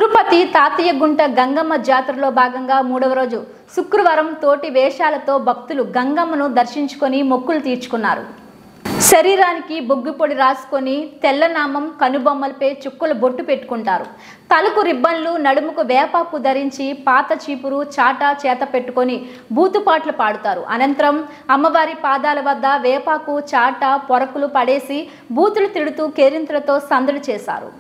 తిరుపతి తాతయ్యగుంట గంగమ్మ జాతరలో భాగంగా మూడవ రోజు శుక్రవారం తోటి వేషాలతో భక్తులు గంగమ్మను దర్శించుకొని మొక్కులు తీర్చుకున్నారు. శరీరానికి బొగ్గుపొడి రాసుకొని తెల్లనామం కనుబొమ్మలపై చుక్కలు బొట్టు పెట్టుకుంటారు. తలకు రిబ్బన్లు, నడుముకు వేపాకు ధరించి పాత చీపురు చాటా చేత పెట్టుకొని బూతుపాట్లు పాడుతారు. అనంతరం అమ్మవారి పాదాల వద్ద వేపాకు చాటా పొరకులు పడేసి బూతులు తిడుతూ కేరింతలతో సందడి చేశారు.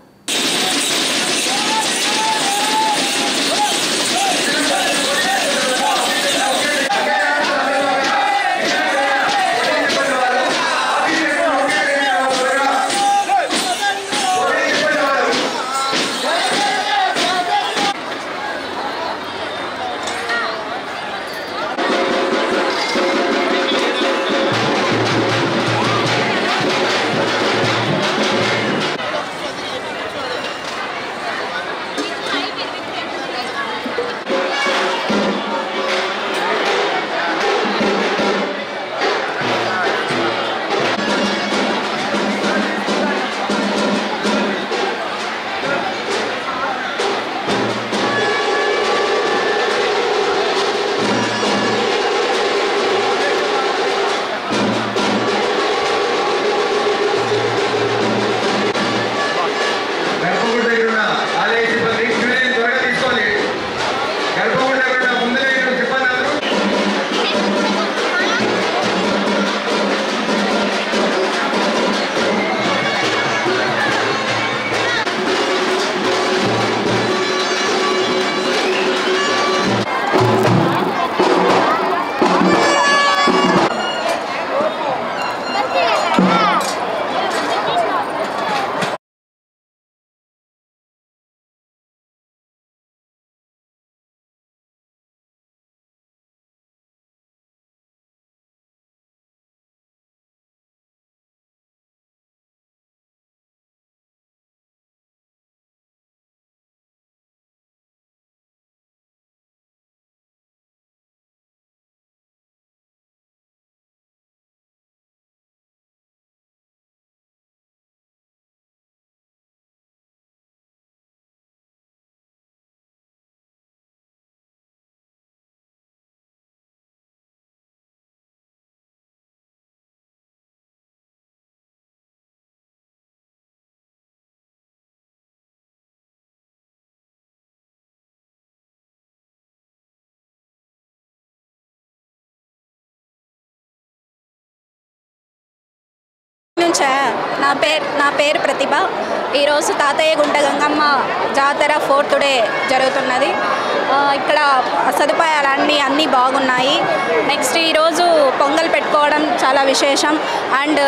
నా పేరు ప్రతిభ. ఈరోజు తాతయ్యగుంట గంగమ్మ జాతర 4th డే జరుగుతున్నది. ఇక్కడ సదుపాయాలన్నీ అన్నీ బాగున్నాయి. నెక్స్ట్ ఈరోజు పొంగల్ పెట్టుకోవడం చాలా విశేషం. అండ్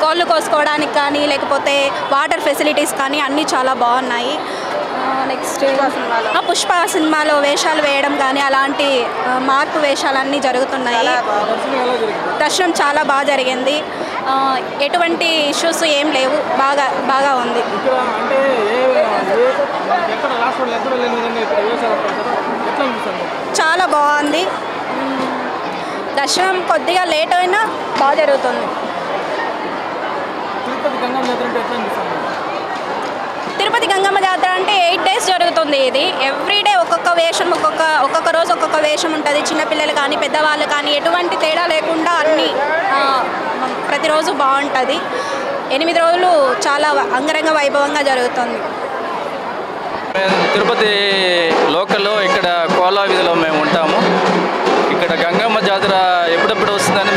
కోళ్ళు కోసుకోవడానికి కానీ లేకపోతే వాటర్ ఫెసిలిటీస్ కానీ అన్నీ చాలా బాగున్నాయి. నెక్స్ట్ పుష్ప సినిమాలో వేషాలు వేయడం కానీ అలాంటి మార్పు వేషాలన్నీ జరుగుతున్నాయి. దర్శనం చాలా బాగా జరిగింది. ఎటువంటి ఇష్యూస్ ఏం లేవు. బాగా ఉంది. చాలా బాగుంది. దర్శనం కొద్దిగా లేట్ అయినా బాగా జరుగుతుంది. తిరుపతి గంగమ్మ జాతర అంటే 8 days జరుగుతుంది. ఇది ఎవ్రీడే ఒక్కొక్క వేషం, ఒక్కొక్క రోజు ఒక్కొక్క వేషం ఉంటుంది. చిన్నపిల్లలు కానీ పెద్దవాళ్ళు కానీ ఎటువంటి తేడా లేకుండా అన్నీ ప్రతిరోజు బాగుంటుంది. 8 రోజులు చాలా అంగరంగ వైభవంగా జరుగుతుంది. తిరుపతి లోకల్లో ఇక్కడ కోలా వీధిలో మేము ఉంటాము. ఇక్కడ గంగమ్మ జాతర ఎప్పుడెప్పుడు వస్తుందని